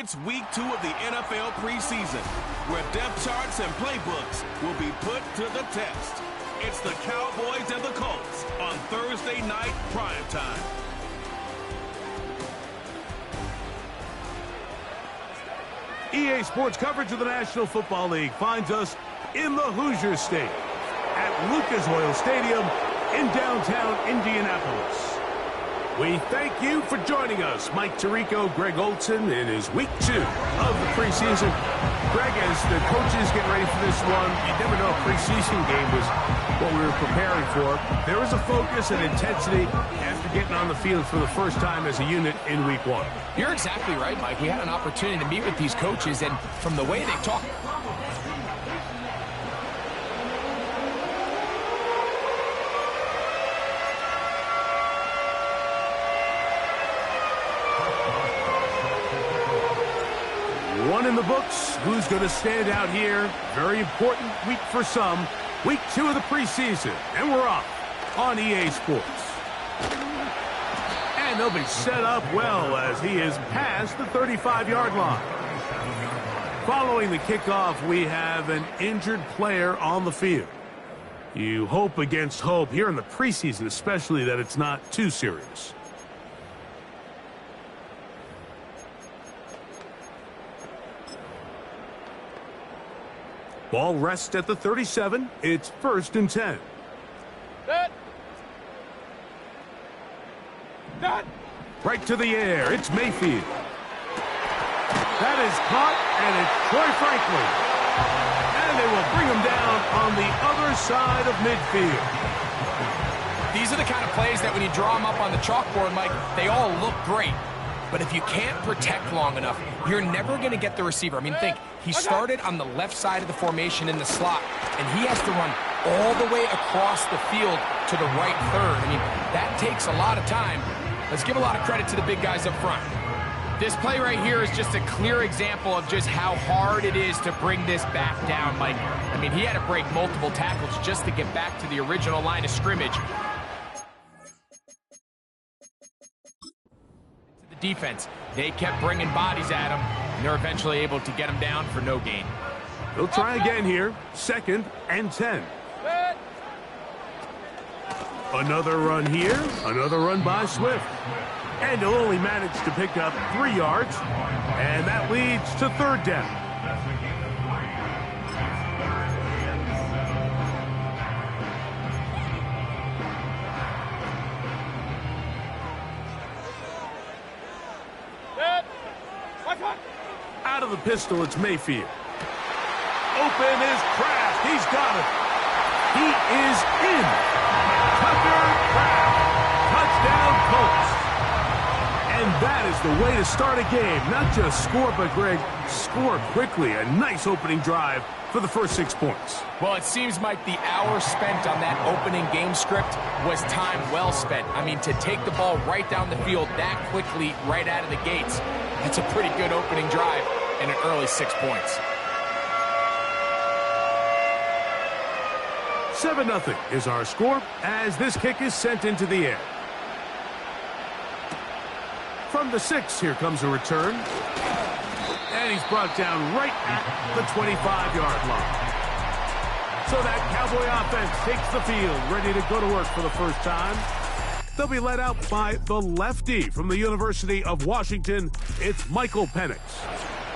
It's week 2 of the NFL preseason, where depth charts and playbooks will be put to the test. It's the Cowboys and the Colts on Thursday night primetime. EA Sports coverage of the National Football League finds us in the Hoosier State at Lucas Oil Stadium in downtown Indianapolis. We thank you for joining us. Mike Tirico, Greg Olson. It is week 2 of the preseason. Greg, as the coaches get ready for this one, you never know, a preseason game was what we were preparing for. There was a focus and intensity after getting on the field for the first time as a unit in week 1. You're exactly right, Mike. We had an opportunity to meet with these coaches, and from the way they talk, one in the books. Who's going to stand out here? Very important week for some. Week 2 of the preseason. And we're off on EA Sports. And they'll be set up well as he is past the 35-yard line. Following the kickoff, we have an injured player on the field. You hope against hope here in the preseason, especially, that it's not too serious. Ball rests at the 37. It's 1st and 10. Right to the air. It's Mayfield. That is caught, and it's Troy Franklin. And they will bring him down on the other side of midfield. these are the kind of plays that when you draw them up on the chalkboard, Mike, they all look great. But if you can't protect long enough, you're never going to get the receiver. I mean, think, he started on the left side of the formation in the slot, and he has to run all the way across the field to the right third. I mean, that takes a lot of time. Let's give a lot of credit to the big guys up front. This play right here is just a clear example of just how hard it is to bring this back down, Mike. I mean, he had to break multiple tackles just to get back to the original line of scrimmage. Defense, they kept bringing bodies at him, and they're eventually able to get him down for no gain. They'll try again here. 2nd and 10. Another run here. Another run by Swift. And he'll only manage to pick up 3 yards, and that leads to 3rd down. Out of the pistol, it's Mayfield. Open is Kraft. He's got it. He is in. Tucker Kraft. Touchdown, Colts. And that is the way to start a game. Not just score, but, Greg, score quickly. A nice opening drive for the first 6 points. Well, it seems like the hour spent on that opening game script was time well spent. I mean, to take the ball right down the field that quickly right out of the gates, that's a pretty good opening drive and an early 6 points. 7-0 is our score as this kick is sent into the air. From the 6, here comes a return. And he's brought down right at the 25-yard line. So that Cowboy offense takes the field, ready to go to work for the first time. They'll be led out by the lefty from the University of Washington. It's Michael Penix.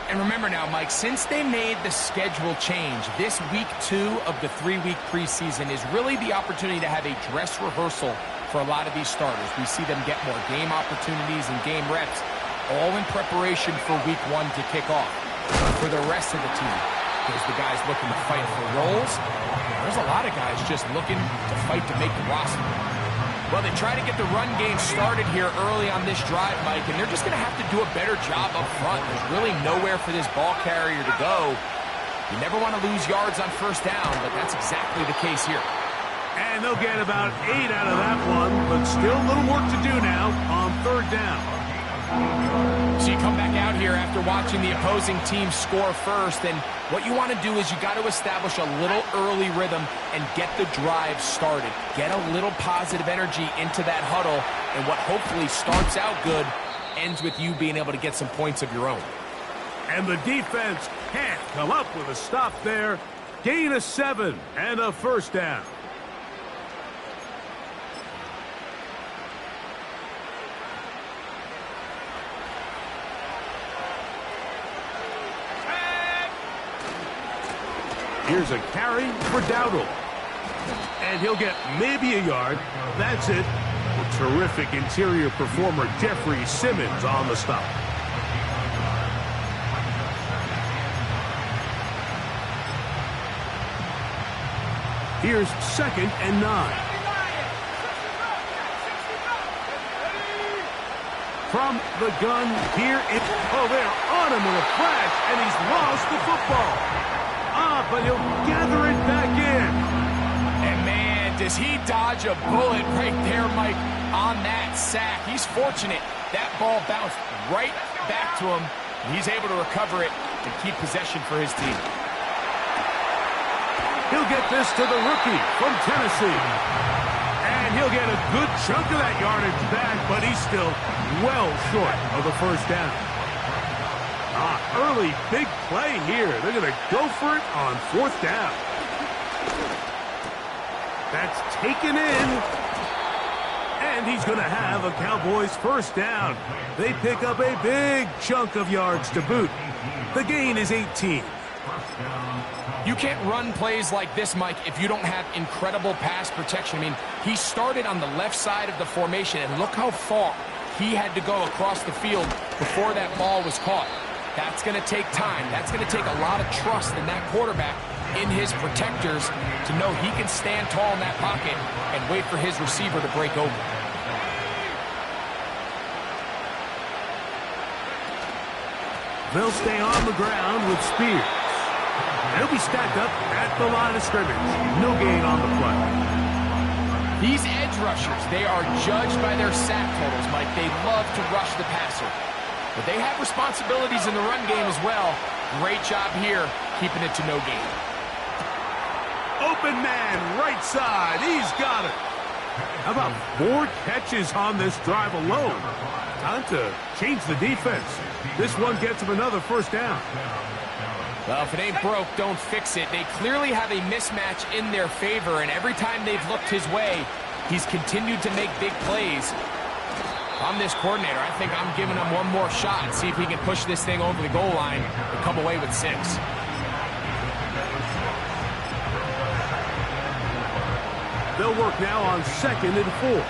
And remember now, Mike, since they made the schedule change, this week 2 of the 3-week preseason is really the opportunity to have a dress rehearsal for a lot of these starters. We see them get more game opportunities and game reps, all in preparation for week 1 to kick off. For the rest of the team, there's the guys looking to fight for roles. There's a lot of guys just looking to fight to make the roster. Well, they try to get the run game started here early on this drive, Mike, and they're just going to have to do a better job up front. There's really nowhere for this ball carrier to go. You never want to lose yards on first down, but that's exactly the case here. And they'll get about 8 out of that one, but still a little work to do now on 3rd down. So you come back out here after watching the opposing team score first, and what you want to do is you got to establish a little early rhythm and get the drive started. Get a little positive energy into that huddle, and what hopefully starts out good ends with you being able to get some points of your own. And the defense can't come up with a stop there. Gain of 7 and a first down. Here's a carry for Dowdle. And he'll get maybe a yard. That's it. The terrific interior performer Jeffrey Simmons on the stop. Here's 2nd and 9. From the gun, here it... Oh, they're on him with a flash, and he's lost the football. But he'll gather it back in. And, man, does he dodge a bullet right there, Mike, on that sack. He's fortunate. That ball bounced right back to him. He's able to recover it and keep possession for his team. He'll get this to the rookie from Tennessee. And he'll get a good chunk of that yardage back, but he's still well short of the first down. Early big play here. They're going to go for it on 4th down. That's taken in. And he's going to have a Cowboys first down. They pick up a big chunk of yards to boot. The gain is 18. You can't run plays like this, Mike, if you don't have incredible pass protection. I mean, he started on the left side of the formation, and look how far he had to go across the field before that ball was caught. That's going to take time. That's going to take a lot of trust in that quarterback, in his protectors, to know he can stand tall in that pocket and wait for his receiver to break over. They'll stay on the ground with Spears. They'll be stacked up at the line of scrimmage. No gain on the play. These edge rushers, they are judged by their sack totals, Mike. They love to rush the passer. But they have responsibilities in the run game as well. Great job here, keeping it to no gain. Open man, right side. He's got it. How about 4 catches on this drive alone? Time to change the defense. This one gets him another first down. Well, if it ain't broke, don't fix it. They clearly have a mismatch in their favor, and every time they've looked his way, he's continued to make big plays. I'm this coordinator. I think I'm giving him one more shot and see if he can push this thing over the goal line and come away with 6. They'll work now on 2nd and 4.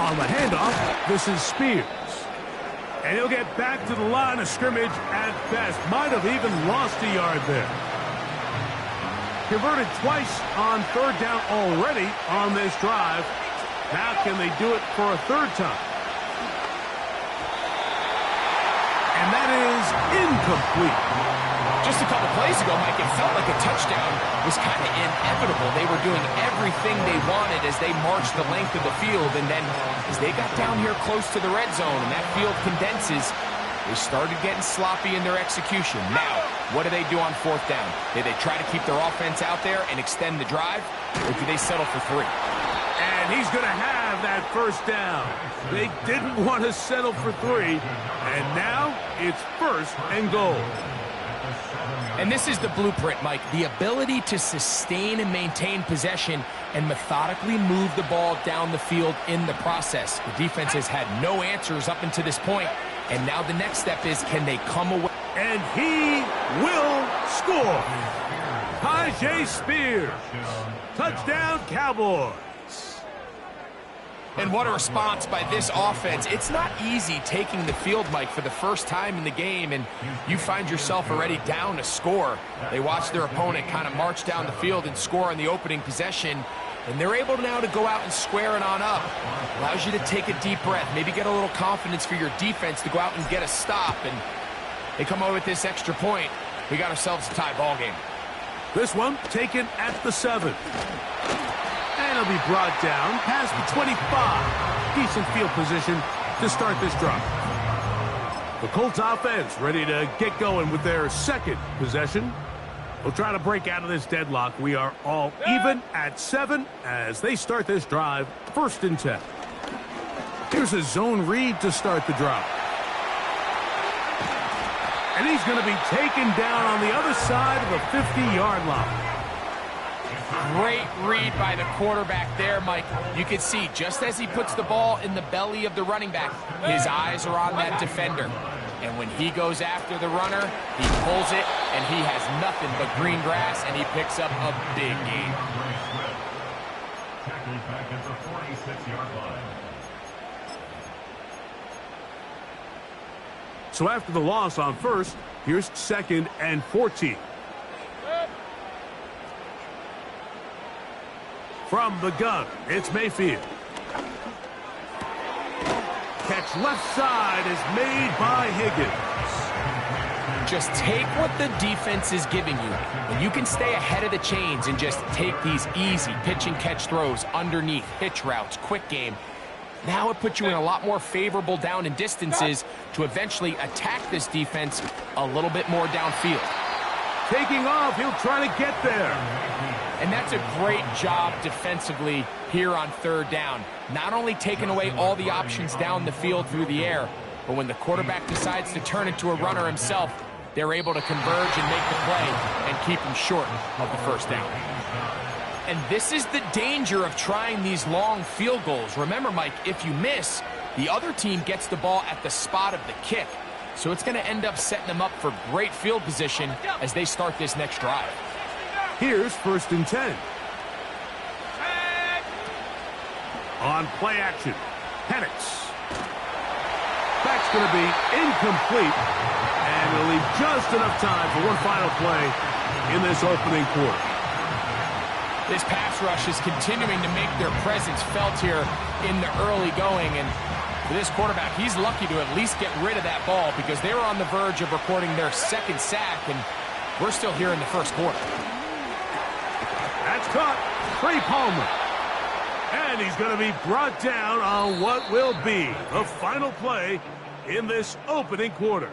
On the handoff, this is Spears. And he'll get back to the line of scrimmage at best. Might have even lost a yard there. Converted twice on 3rd down already on this drive. Now can they do it for a 3rd time? And that is incomplete. Just a couple plays ago, Mike, it felt like a touchdown was kind of inevitable. They were doing everything they wanted as they marched the length of the field. And then as they got down here close to the red zone and that field condenses, they started getting sloppy in their execution. Now, what do they do on 4th down? Do they try to keep their offense out there and extend the drive, or do they settle for 3? And he's going to have that first down. They didn't want to settle for 3, and now it's 1st and goal. And this is the blueprint, Mike. The ability to sustain and maintain possession and methodically move the ball down the field in the process. The defense has had no answers up until this point, and now the next step is, can they come away? And he will score. Tyjae Spears. Touchdown, Cowboys. And what a response by this offense. It's not easy taking the field, Mike, for the first time in the game, and you find yourself already down a score. They watch their opponent kind of march down the field and score on the opening possession, and they're able now to go out and square it on up. Allows you to take a deep breath, maybe get a little confidence for your defense to go out and get a stop, and they come away with this extra point. We got ourselves a tie ball game. This one taken at the 7. And he'll be brought down past the 25. Decent field position to start this drive. The Colts offense ready to get going with their 2nd possession. They'll try to break out of this deadlock. We are all even at 7 as they start this drive, 1st and 10. Here's a zone read to start the drop. And he's going to be taken down on the other side of the 50-yard line. Great read by the quarterback there, Mike. You can see just as he puts the ball in the belly of the running back, his eyes are on that defender. And when he goes after the runner, he pulls it, and he has nothing but green grass, and he picks up a big gain. Tackled back at the 46-yard line. So after the loss on first, here's 2nd and 14. From the gun, it's Mayfield. Catch left side is made by Higgins. Just take what the defense is giving you. When you can stay ahead of the chains and just take these easy pitch and catch throws underneath, hitch routes, quick game, now it puts you in a lot more favorable down and distances to eventually attack this defense a little bit more downfield. Taking off, he'll try to get there. And that's a great job defensively here on 3rd down. Not only taking away all the options down the field through the air, but when the quarterback decides to turn into a runner himself, they're able to converge and make the play and keep him short of the 1st down. And this is the danger of trying these long field goals. Remember, Mike, if you miss, the other team gets the ball at the spot of the kick. So it's going to end up setting them up for great field position as they start this next drive. Here's 1st and 10. On play action, Penix. That's going to be incomplete, and will leave just enough time for one final play in this opening quarter. This pass rush is continuing to make their presence felt here in the early going, and for this quarterback, he's lucky to at least get rid of that ball because they were on the verge of recording their 2nd sack, and we're still here in the 1st quarter. That's caught. Trey Palmer. And he's going to be brought down on what will be the final play in this opening quarter.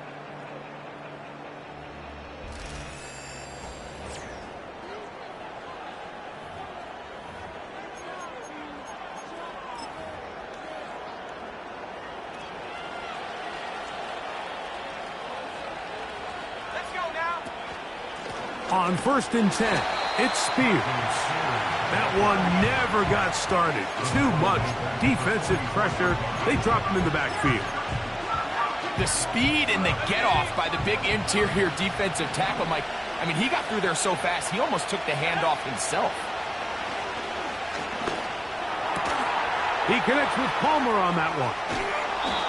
On 1st and 10, it's Spears. That one never got started. Too much defensive pressure. They dropped him in the backfield. The speed and the get-off by the big interior defensive tackle, Mike. I mean, he got through there so fast, he almost took the handoff himself. He connects with Palmer on that one.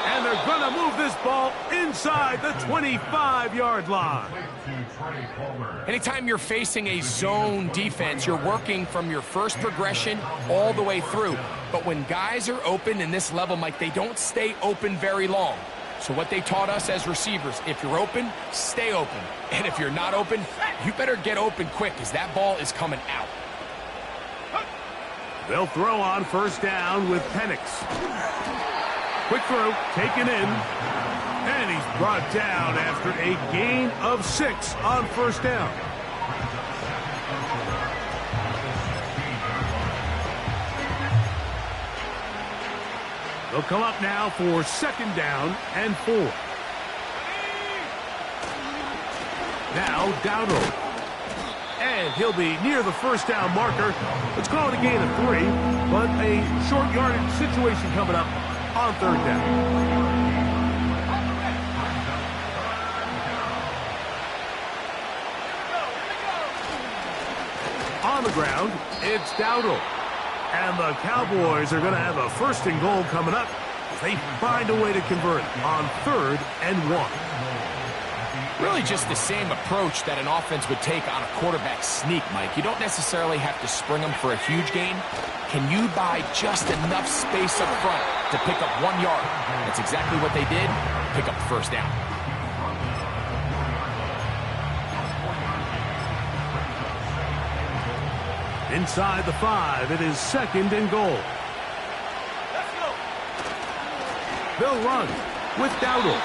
And they're going to move this ball inside the 25-yard line. Anytime you're facing a zone defense, you're working from your first progression all the way through. But when guys are open in this level, Mike, they don't stay open very long. So what they taught us as receivers, if you're open, stay open. And if you're not open, you better get open quick because that ball is coming out. They'll throw on 1st down with Penix. Quick throw, taken in. And he's brought down after a gain of 6 on 1st down. They'll come up now for 2nd down and 4. Now Dowdle. And he'll be near the 1st down marker. Let's call it a gain of 3, but a short yardage situation coming up on 3rd down. On the ground, it's Dowdle. And the Cowboys are going to have a 1st and goal coming up if they find a way to convert on 3rd and 1. Really just the same approach that an offense would take on a quarterback sneak, Mike. You don't necessarily have to spring them for a huge gain. Can you buy just enough space up front to pick up 1 yard? That's exactly what they did. Pick up the 1st down. Inside the 5, it is 2nd and goal. They'll run with Dowdle.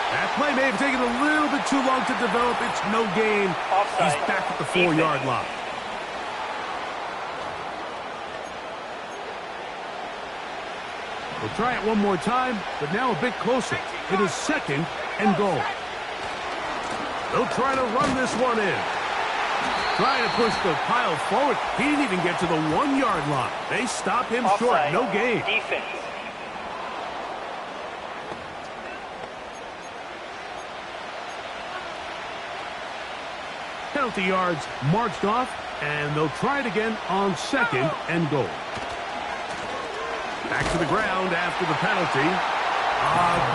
That play may have taken a little bit too long to develop. It's no gain. He's back at the 4-yard line. We'll try it one more time, but now a bit closer. It is 2nd and goal. They'll try to run this one in. Trying to push the pile forward. He didn't even get to the 1-yard line. They stop him short. No gain. Defense. Penalty yards marched off, and they'll try it again on 2nd and goal. Back to the ground after the penalty.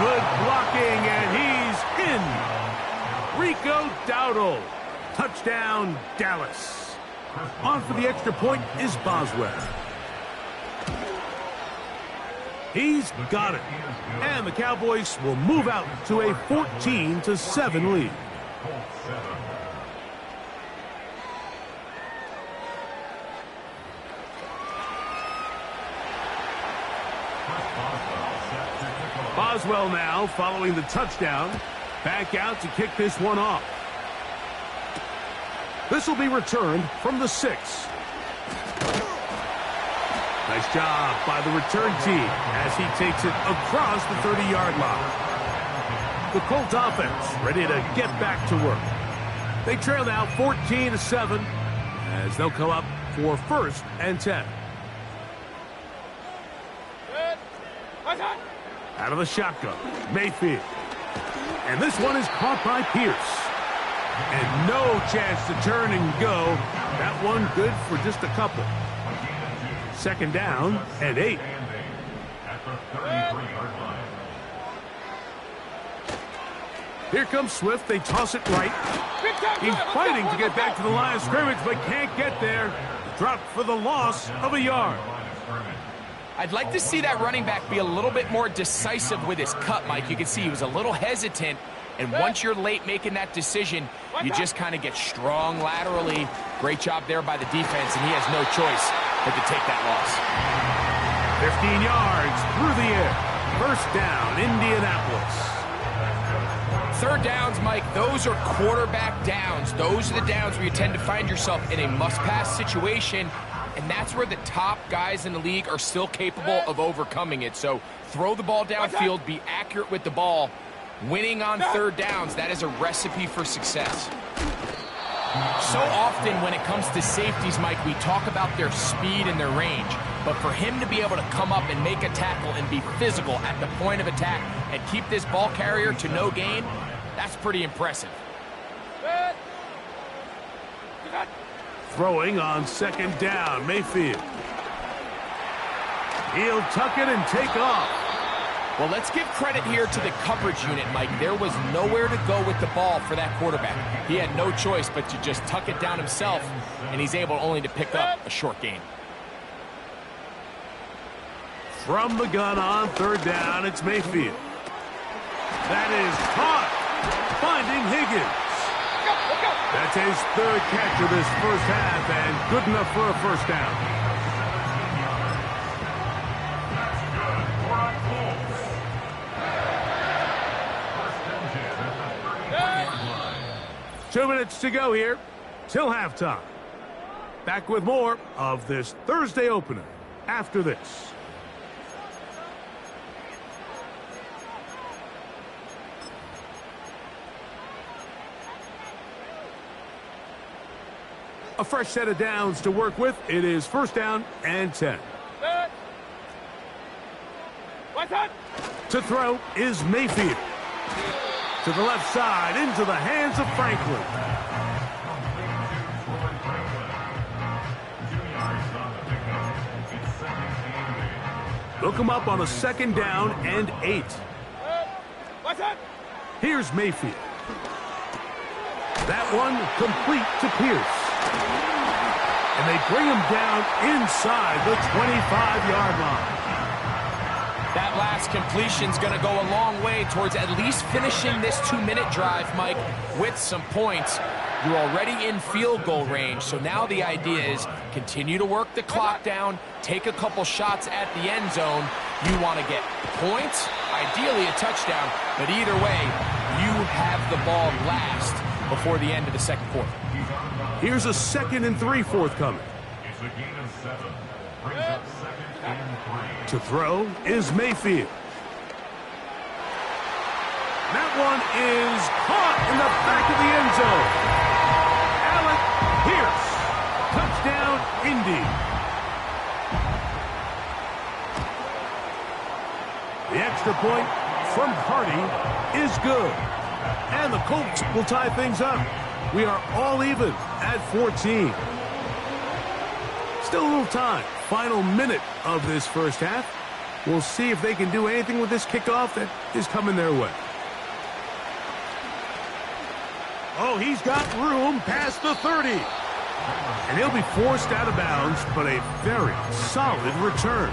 Good blocking, and he's in. Rico Dowdle. Touchdown, Dallas. On for the extra point is Boswell. He's got it. And the Cowboys will move out to a 14-7 lead. Boswell now following the touchdown. Back out to kick this one off. This will be returned from the 6. Nice job by the return team as he takes it across the 30-yard line. The Colts offense ready to get back to work. They trail now 14-7 as they'll come up for 1st and 10. Out of the shotgun, Mayfield. And this one is caught by Pierce. And no chance to turn and go. That one good for just a couple. 2nd down and 8. Here comes Swift. They toss it right. He's fighting to get back to the line of scrimmage, but can't get there. Dropped for the loss of a yard. I'd like to see that running back be a little bit more decisive with his cut, Mike. You can see he was a little hesitant, and once you're late making that decision, you just kind of get strong laterally. Great job there by the defense, and he has no choice but to take that loss. 15 yards through the air. 1st down, Indianapolis. 3rd downs, Mike, those are quarterback downs. Those are the downs where you tend to find yourself in a must-pass situation, and that's where the top guys in the league are still capable of overcoming it. So throw the ball downfield, be accurate with the ball. Winning on 3rd downs, that is a recipe for success. So often when it comes to safeties, Mike, we talk about their speed and their range. But for him to be able to come up and make a tackle and be physical at the point of attack and keep this ball carrier to no gain, that's pretty impressive. Throwing on 2nd down, Mayfield. He'll tuck it and take off. Well, let's give credit here to the coverage unit, Mike. There was nowhere to go with the ball for that quarterback. He had no choice but to just tuck it down himself, and he's able only to pick up a short gain. From the gun on 3rd down, it's Mayfield. That is caught. Finding Higgins. That's his 3rd catch of this 1st half, and good enough for a 1st down. 2 minutes to go here till halftime. Back with more of this Thursday opener after this. A fresh set of downs to work with. It is 1st down and 10. To throw is Mayfield. To the left side, into the hands of Franklin. They'll come up on a 2nd down and 8. Here's Mayfield. That one complete to Pierce. And they bring him down inside the 25-yard line. That last completion's going to go a long way towards at least finishing this 2-minute drive, Mike, with some points. You're already in field goal range, so now the idea is continue to work the clock down, take a couple shots at the end zone. You want to get points, ideally a touchdown, but either way, you have the ball last before the end of the 2nd quarter. Here's a 2nd and 3 forthcoming. It's a gain of 7. Brings up 2nd and To throw is Mayfield. That one is caught in the back of the end zone. Alec Pierce. Touchdown, Indy. The extra point from Hardy is good. And the Colts will tie things up. We are all even at 14. Still a little time. Final minute of this first half. We'll see if they can do anything with this kickoff that is coming their way. Oh, he's got room past the 30. And he'll be forced out of bounds, but a very solid return.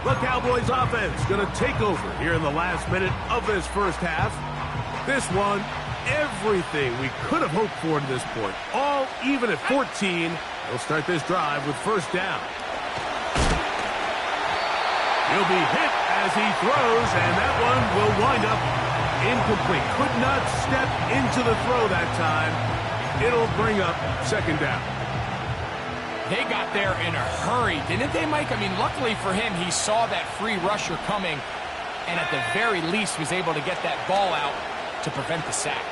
The Cowboys offense going to take over here in the last minute of this first half. This one, everything we could have hoped for to this point. All even at 14. They'll start this drive with first down. He'll be hit as he throws, and that one will wind up incomplete. Could not step into the throw that time. It'll bring up second down. They got there in a hurry, didn't they, Mike? I mean, luckily for him, he saw that free rusher coming, and at the very least was able to get that ball out to prevent the sack.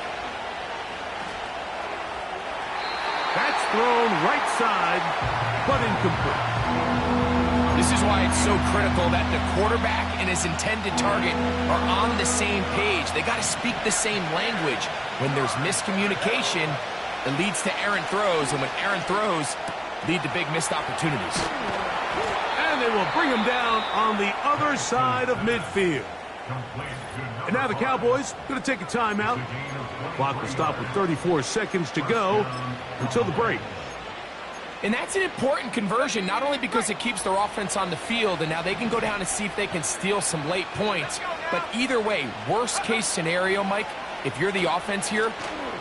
That's thrown right side, but incomplete. This is why it's so critical that the quarterback and his intended target are on the same page. They got to speak the same language. When there's miscommunication, it leads to errant throws, and when errant throws lead to big missed opportunities. And they will bring him down on the other side of midfield. And now the Cowboys going to take a timeout. Clock will stop with 34 seconds to go until the break. And that's an important conversion, not only because it keeps their offense on the field, and now they can go down and see if they can steal some late points. But either way, worst case scenario, Mike, if you're the offense here,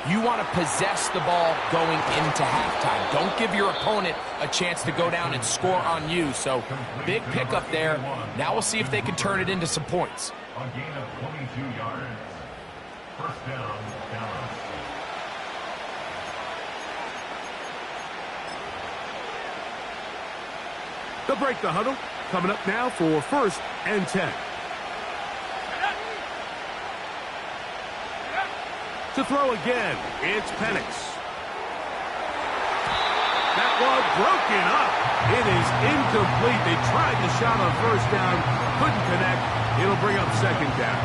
you want to possess the ball going into halftime. Don't give your opponent a chance to go down and score on you. So big pickup there. Now we'll see if they can turn it into some points. A gain of 22 yards. First down, Dallas. They'll break the huddle. Coming up now for first and 10. To throw again, it's Penix. That one broken up. It is incomplete. They tried the shot on first down, couldn't connect. It'll bring up second down.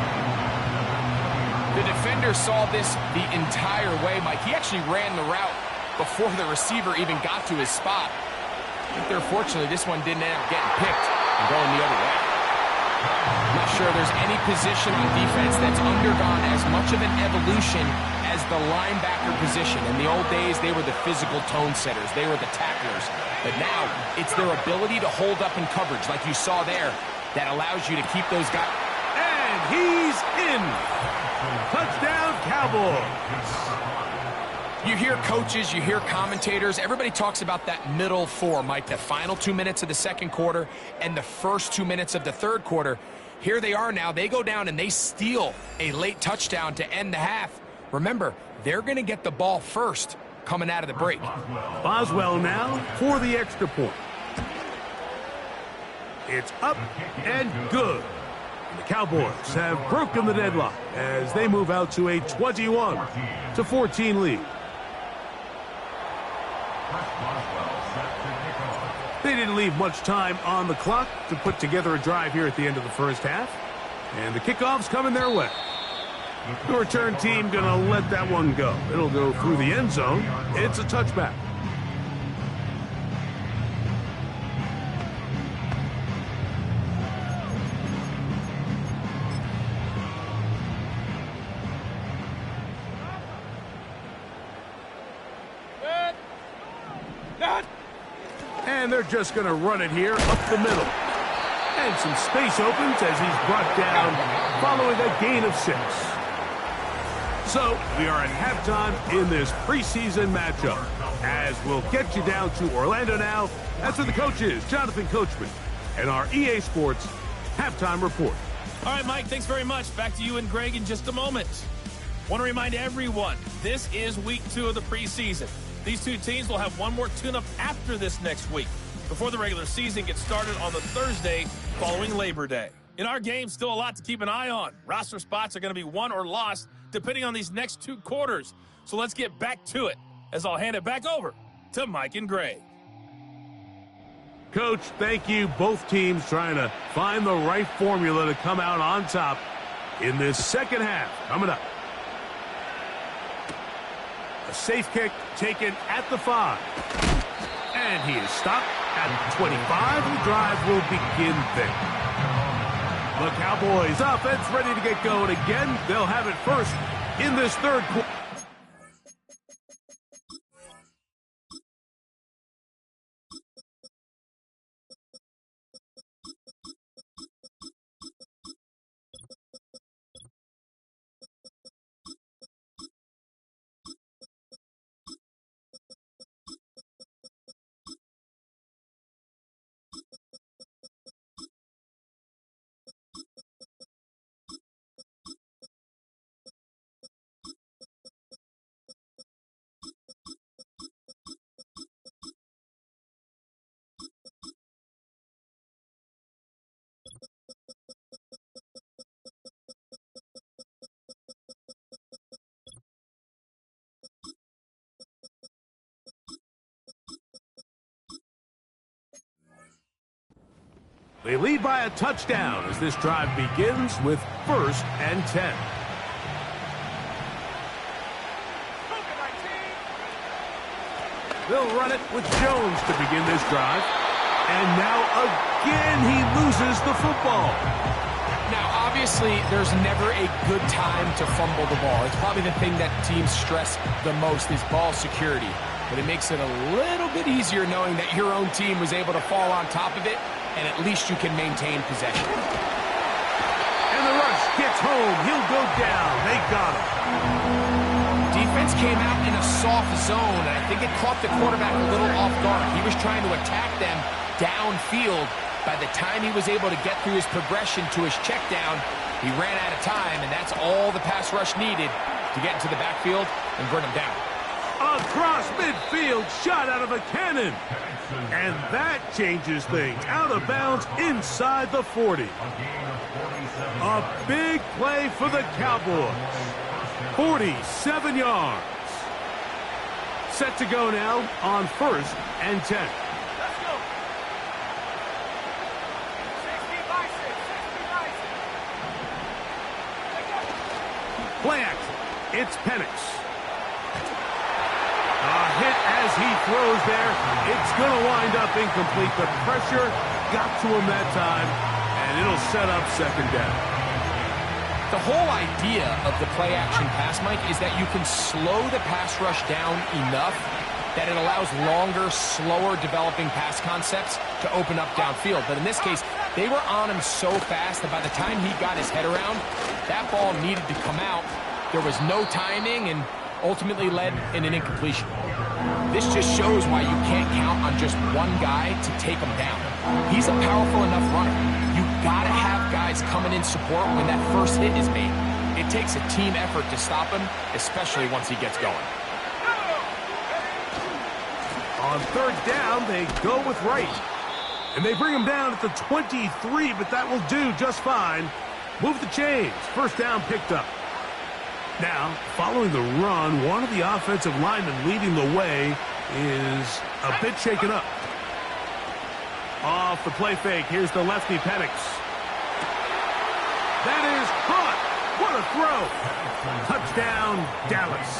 The defender saw this the entire way, Mike. He actually ran the route before the receiver even got to his spot. I think fortunately, this one didn't end up getting picked and going the other way. I'm not sure there's any position on defense that's undergone as much of an evolution as the linebacker position. In the old days, they were the physical tone setters. They were the tacklers. But now, it's their ability to hold up in coverage, like you saw there, that allows you to keep those guys. And he's in. Touchdown, Cowboys. You hear coaches, you hear commentators, everybody talks about that middle four, Mike, the final 2 minutes of the second quarter and the first 2 minutes of the third quarter. Here they are now. They go down and they steal a late touchdown to end the half. Remember, they're going to get the ball first coming out of the break. Boswell now for the extra point. It's up and good. The Cowboys have broken the deadlock as they move out to a 21-14 lead. They didn't leave much time on the clock to put together a drive here at the end of the first half. And the kickoff's coming their way. The return team going to let that one go. It'll go through the end zone. It's a touchback. And they're just going to run it here up the middle. And some space opens as he's brought down following a gain of 6. So we are at halftime in this preseason matchup. As we'll get you down to Orlando now. That's where the coach is, Jonathan Coachman, and our EA Sports halftime report. All right, Mike, thanks very much. Back to you and Greg in just a moment. Want to remind everyone, this is week 2 of the preseason. These two teams will have one more tune-up after this next week. before the regular season gets started on the Thursday following Labor Day. In our game, still a lot to keep an eye on. Roster spots are going to be won or lost depending on these next 2 quarters. So let's get back to it as I'll hand it back over to Mike and Greg. Coach, thank you. Both teams trying to find the right formula to come out on top in this second half. Coming up. A safe kick taken at the 5. And he is stopped at the 25. The drive will begin there. The Cowboys offense ready to get going again. They'll have it first in this third quarter. They lead by a touchdown as this drive begins with 1st and 10. They'll run it with Jones to begin this drive. And now again he loses the football. Now, obviously, there's never a good time to fumble the ball. It's probably the thing that teams stress the most is ball security. But it makes it a little bit easier knowing that your own team was able to fall on top of it, and at least you can maintain possession. And the rush gets home. He'll go down. They got him. Defense came out in a soft zone, and I think it caught the quarterback a little off guard. He was trying to attack them downfield. By the time he was able to get through his progression to his check down, he ran out of time, and that's all the pass rush needed to get into the backfield and bring him down. Across midfield, shot out of a cannon. And that changes things. Out of bounds inside the 40. A big play for the Cowboys. 47 yards. Set to go now on 1st and 10. Let's go. 60 by 6. Play action. It's Penix. A hit as he throws there. It's going to wind up incomplete. The pressure got to him that time, and it'll set up 2nd down. The whole idea of the play-action pass, Mike, is that you can slow the pass rush down enough that it allows longer, slower developing pass concepts to open up downfield. But in this case, they were on him so fast that by the time he got his head around, that ball needed to come out. There was no timing and ultimately led in an incompletion. This just shows why you can't count on just one guy to take him down. He's a powerful enough runner. You gotta have guys coming in support when that first hit is made. It takes a team effort to stop him, especially once he gets going. On 3rd down, they go with Wright. And they bring him down at the 23, but that will do just fine. Move the chains. 1st down picked up. Now, following the run, one of the offensive linemen leading the way is a bit shaken up. Off the play fake, here's the lefty Penix. That is caught. What a throw. Touchdown, Dallas.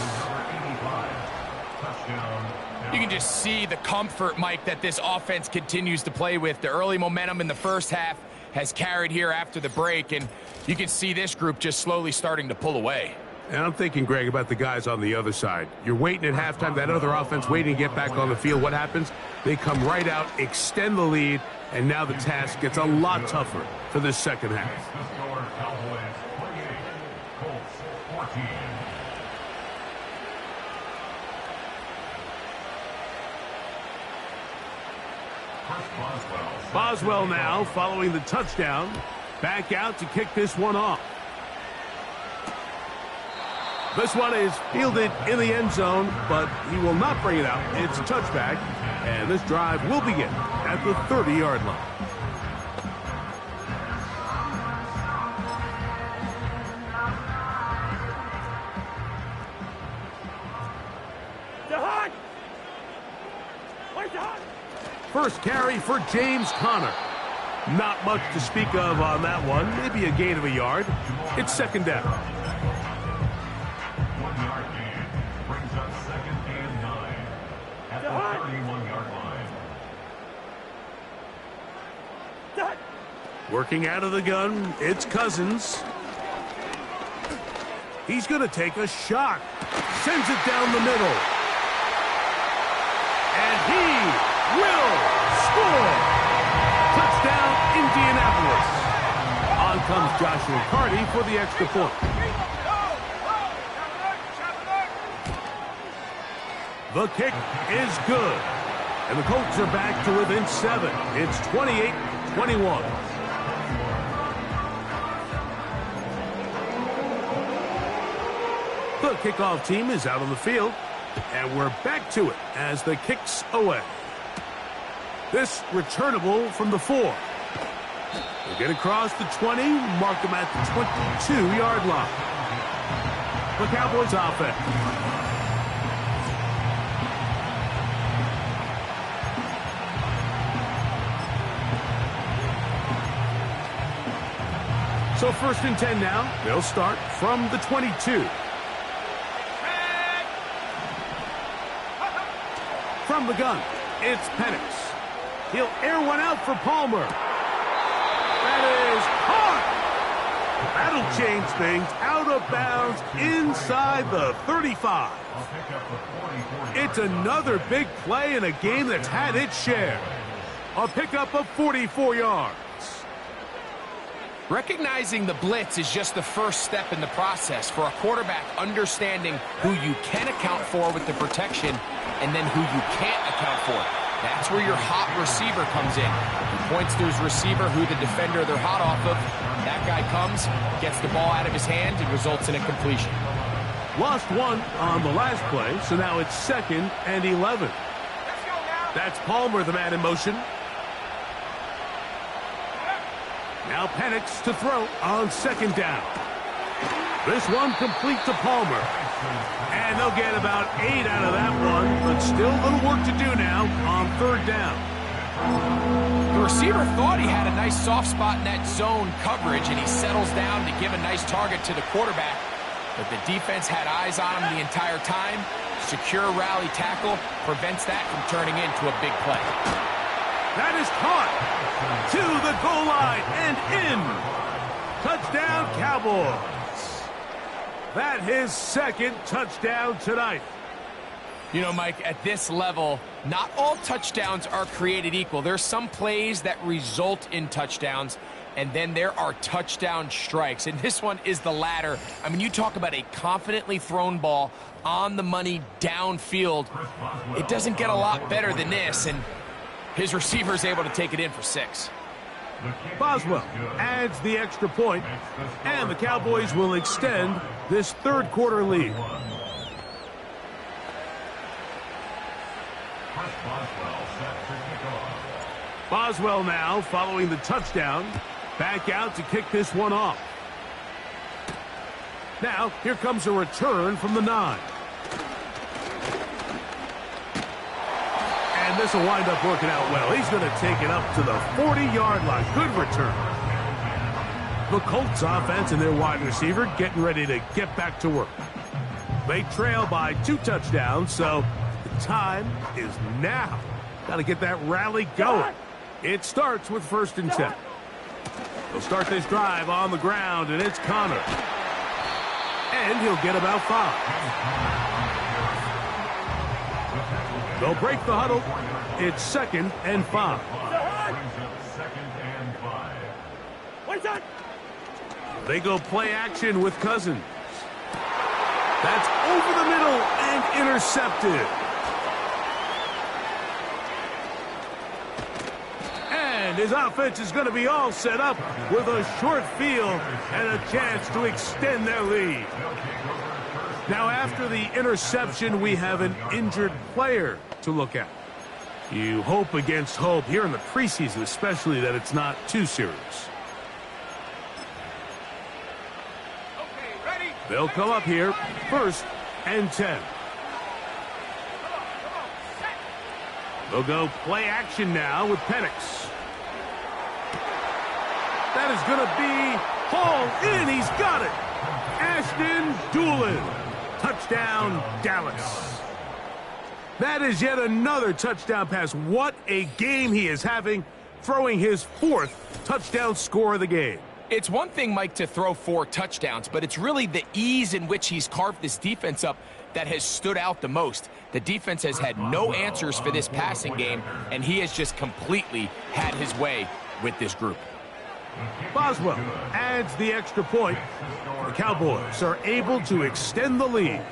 You can just see the comfort, Mike, that this offense continues to play with. The early momentum in the first half has carried here after the break, and you can see this group just slowly starting to pull away. And I'm thinking, Greg, about the guys on the other side. You're waiting at halftime, that other offense waiting to get back on the field. What happens? They come right out, extend the lead, and now the task gets a lot tougher for this second half. Boswell now following the touchdown. Back out to kick this one off. This one is fielded in the end zone, but he will not bring it out. It's a touchback, and this drive will begin at at the 30-yard line. First carry for James Conner. Not much to speak of on that one. Maybe a gain of a yard. It's second down. 1 yard gain brings up 2nd and 9 at the 31-yard line. Working out of the gun, it's Cousins. He's going to take a shot. Sends it down the middle. And he will score. Touchdown, Indianapolis. On comes Joshua Carty for the extra point. The kick is good. And the Colts are back to within 7. It's 28-21. The kickoff team is out on the field. And we're back to it as the kick's away. This returnable from the 4. We'll get across the 20, mark them at the 22-yard line. The Cowboys offense. So 1st and 10 now. They'll start from the 22. From the gun, it's Penix. He'll air one out for Palmer. That is caught. That'll change things. Out of bounds inside the 35. It's another big play in a game that's had its share. A pickup of 44 yards. Recognizing the blitz is just the first step in the process for a quarterback understanding who you can account for with the protection and then who you can't account for. That's where your hot receiver comes in. He points to his receiver who the defender they're hot off of. That guy comes, gets the ball out of his hand, and results in a completion. Lost one on the last play, so now it's 2nd and 11. That's Palmer, the man in motion. Now Penix to throw on 2nd down. This one complete to Palmer. And they'll get about 8 out of that one, but still a little work to do now on 3rd down. The receiver thought he had a nice soft spot in that zone coverage, and he settles down to give a nice target to the quarterback. But the defense had eyes on him the entire time. Secure rally tackle prevents that from turning into a big play. That is caught to the goal line and in. Touchdown, Cowboys. That his 2nd touchdown tonight. You know, Mike, at this level, not all touchdowns are created equal. There's some plays that result in touchdowns, and then there are touchdown strikes. And this one is the latter. I mean, you talk about a confidently thrown ball on the money downfield. It doesn't get a lot better than this, and his receiver is able to take it in for 6. Boswell adds the extra point, and the Cowboys will extend this 3rd quarter lead. Boswell now, following the touchdown, back out to kick this one off. Now, here comes a return from the 9. And this will wind up working out well. He's going to take it up to the 40-yard line. Good return. The Colts offense and their wide receiver getting ready to get back to work. They trail by 2 touchdowns, so the time is now. Got to get that rally going. It starts with 1st and 10. They'll start this drive on the ground, and it's Conner. And he'll get about 5. They'll break the huddle. It's 2nd and 5. They go play action with Cousins. That's over the middle and intercepted. And his offense is going to be all set up with a short field and a chance to extend their lead. Now, after the interception, we have an injured player to look at. You hope against hope here in the preseason, especially that it's not too serious. They'll come up here, 1st and 10. They'll go play action now with Penix. That is going to be hauled in. He's got it. Ashton Doolin. Touchdown, Dallas. That is yet another touchdown pass. What a game he is having, throwing his 4th touchdown score of the game. It's one thing, Mike, to throw 4 touchdowns, but it's really the ease in which he's carved this defense up that has stood out the most. The defense has had no answers for this passing game, and he has just completely had his way with this group. Boswell adds the extra point. The Cowboys are able to extend the lead.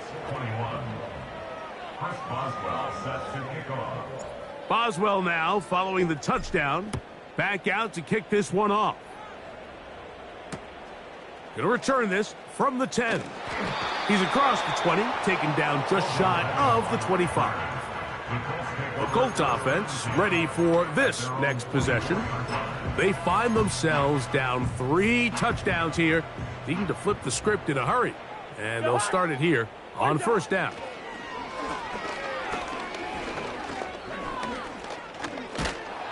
Boswell now following the touchdown. Back out to kick this one off. Going to return this from the 10. He's across the 20, taken down just shy of the 25. The Colts offense ready for this next possession. They find themselves down 3 touchdowns here, needing to flip the script in a hurry. And they'll start it here on 1st down.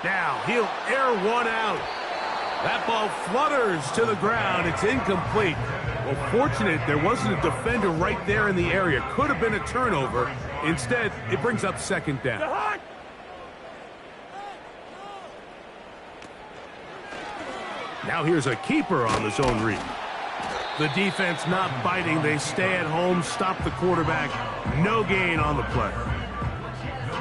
Now he'll air one out. That ball flutters to the ground. It's incomplete. Well, fortunate there wasn't a defender right there in the area. Could have been a turnover. Instead, it brings up 2nd down. Now here's a keeper on the zone read. The defense not biting. They stay at home, stop the quarterback. No gain on the play.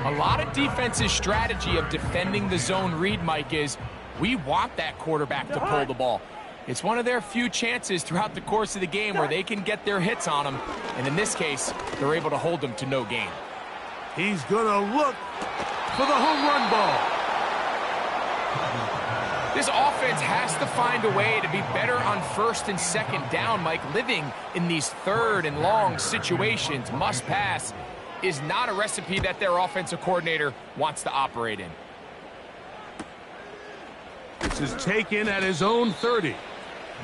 A lot of defense's strategy of defending the zone read, Mike, is we want that quarterback to pull the ball. It's one of their few chances throughout the course of the game where they can get their hits on him, and in this case, they're able to hold him to no gain. He's going to look for the home run ball. This offense has to find a way to be better on 1st and 2nd down, Mike. Living in these 3rd and long situations, must pass, is not a recipe that their offensive coordinator wants to operate in. This is taken at his own 30.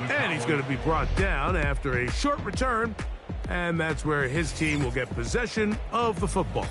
And he's going to be brought down after a short return. And that's where his team will get possession of the football.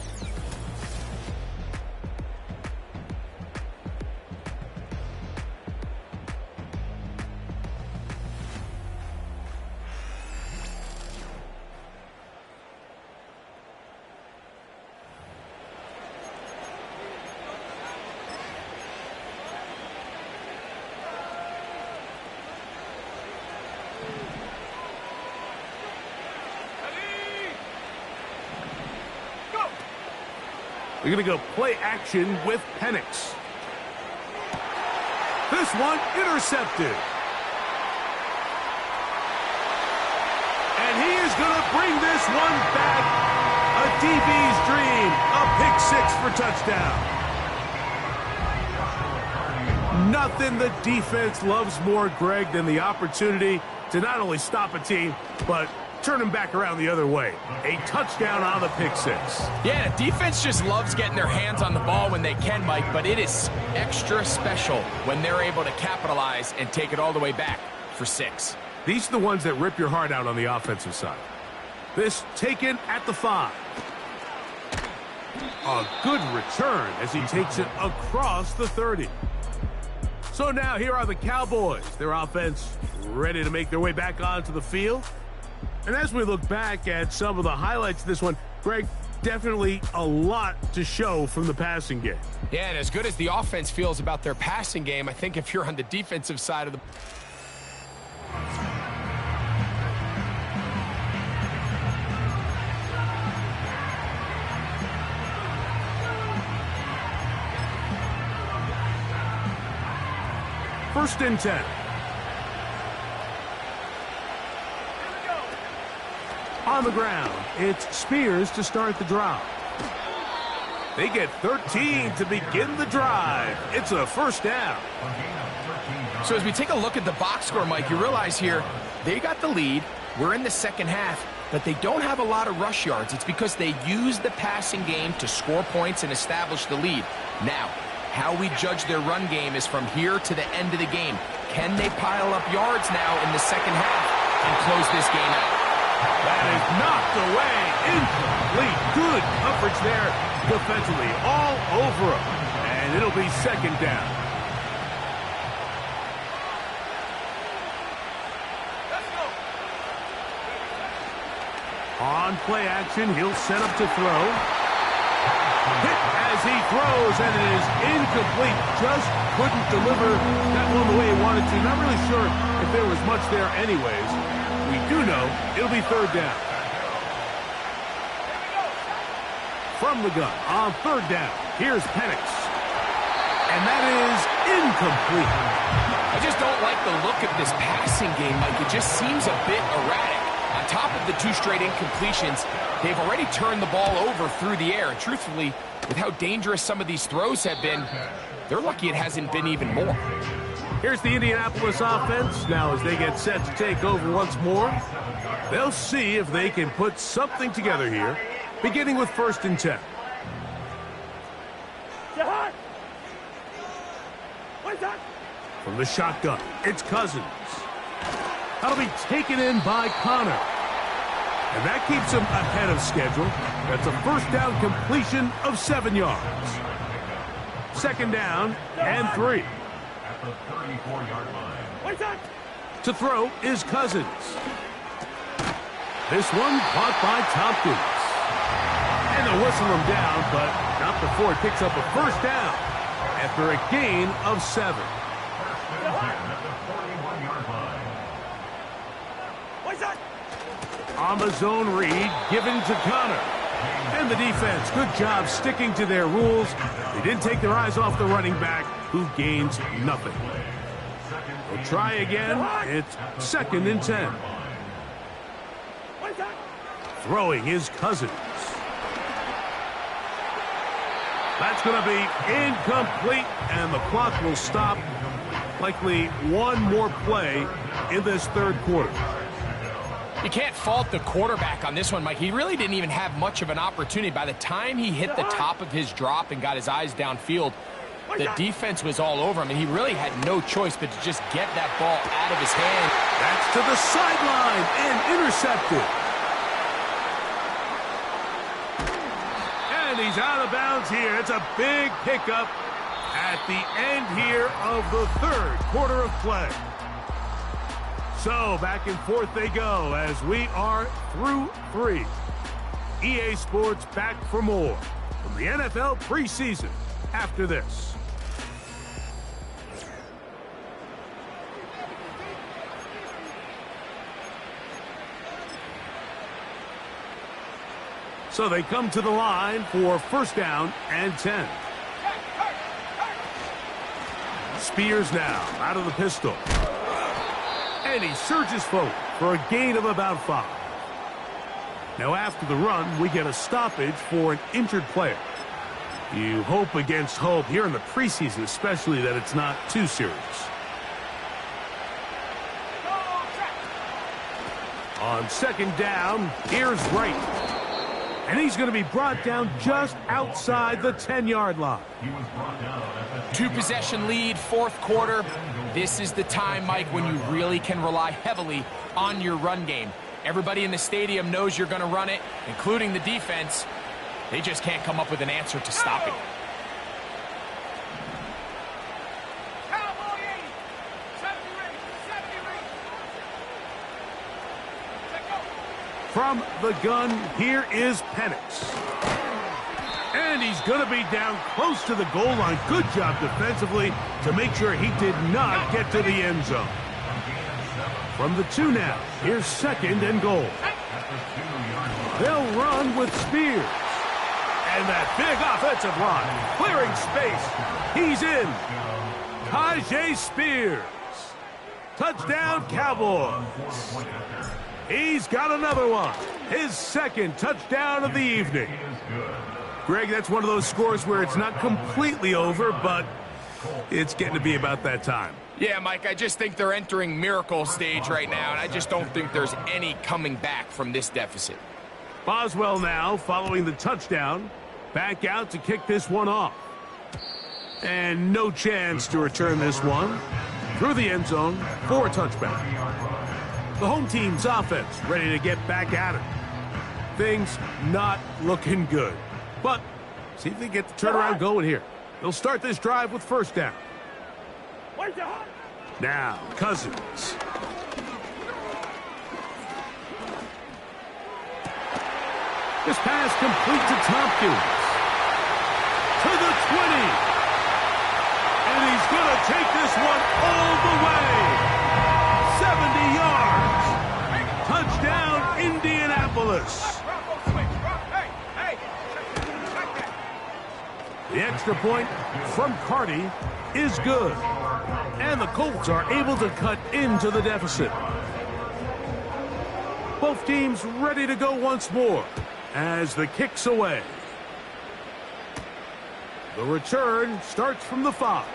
They're going to go play action with Penix. This one intercepted. And he is going to bring this one back. A DB's dream. A pick 6 for touchdown. Nothing the defense loves more, Greg, than the opportunity to not only stop a team, but turn him back around the other way. A touchdown on the pick 6. Yeah, the defense just loves getting their hands on the ball when they can, Mike, but it is extra special when they're able to capitalize and take it all the way back for 6. These are the ones that rip your heart out on the offensive side. This taken at the 5. A good return as he takes it across the 30. So now here are the Cowboys. Their offense ready to make their way back onto the field. And as we look back at some of the highlights of this one, Greg, definitely a lot to show from the passing game. Yeah, and as good as the offense feels about their passing game, I think if you're on the defensive side of the... First and 10. On the ground, it's Spears to start the drive. They get 13 to begin the drive. It's a 1st down. So as we take a look at the box score, Mike, you realize here they got the lead. We're in the 2nd half. but they don't have a lot of rush yards. It's because they use the passing game to score points and establish the lead. Now, how we judge their run game is from here to the end of the game. Can they pile up yards now in the second half and close this game out? That is knocked away. Incomplete. Good coverage there defensively. All over him. And it'll be second down. Let's go. On play action, he'll set up to throw. Hit as he throws, and it is incomplete. Just couldn't deliver that one the way he wanted to. Not really sure if there was much there anyways. We do know it'll be third down. From the gun on third down, here's Penix. And that is incomplete. I just don't like the look of this passing game, Mike. It just seems a bit erratic. On top of the 2 straight incompletions, they've already turned the ball over through the air. And truthfully, with how dangerous some of these throws have been, they're lucky it hasn't been even more. Here's the Indianapolis offense. Now as they get set to take over once more, they'll see if they can put something together here, beginning with 1st and 10. From the shotgun, it's Cousins. That'll be taken in by Connor. And that keeps him ahead of schedule. That's a first down completion of 7 yards. Second down and 3. At the 34-yard line. To throw is Cousins. This one caught by Tompkins. And they'll whistle him down, but not before he picks up a first down after a gain of 7. At the 41-yard line. On the zone read, given to Connor. And the defense, good job sticking to their rules. They didn't take their eyes off the running back, who gains nothing. They'll try again. It's 2nd and 10. Throwing is Cousins. That's going to be incomplete, and the clock will stop. Likely one more play in this third quarter. You can't fault the quarterback on this one, Mike. He really didn't even have much of an opportunity. By the time he hit the top of his drop and got his eyes downfield, the defense was all over him, and he really had no choice but to just get that ball out of his hand. That's to the sideline and intercepted. And he's out of bounds here. It's a big pickup at the end here of the third quarter of play. So back and forth they go as we are through 3. EA Sports back for more from the NFL preseason after this. So they come to the line for first down and 10. Spears now out of the pistol. And he surges forward for a gain of about 5. Now after the run, we get a stoppage for an injured player. You hope against hope here in the preseason, especially that it's not too serious. On second down, here's Wright. And he's going to be brought down just outside the 10-yard line. 2-possession lead, 4th quarter. This is the time, Mike, when you really can rely heavily on your run game. Everybody in the stadium knows you're going to run it, including the defense. They just can't come up with an answer to stop it. From the gun, here is Penix. And he's going to be down close to the goal line. Good job defensively to make sure he did not get to the end zone. From the 2 now, here's 2nd and goal. They'll run with Spears. And that big offensive line, clearing space. He's in. Tajay Spears. Touchdown, Cowboys. He's got another one. His 2nd touchdown of the evening. Greg, that's one of those scores where it's not completely over, but it's getting to be about that time. Yeah, Mike, I just think they're entering miracle stage right now, and I just don't think there's any coming back from this deficit. Boswell now, following the touchdown, back out to kick this one off. And no chance to return this one through the end zone for a touchback. The home team's offense ready to get back at it. Things not looking good. But see if they get the turnaround going here. They'll start this drive with first down. Now, Cousins. This pass complete to Tompkins. To the 20. And he's going to take this one all the way. 70 yards. Touchdown, Indianapolis. The extra point from Carty is good. And the Colts are able to cut into the deficit. Both teams ready to go once more as the kick's away. The return starts from the 5.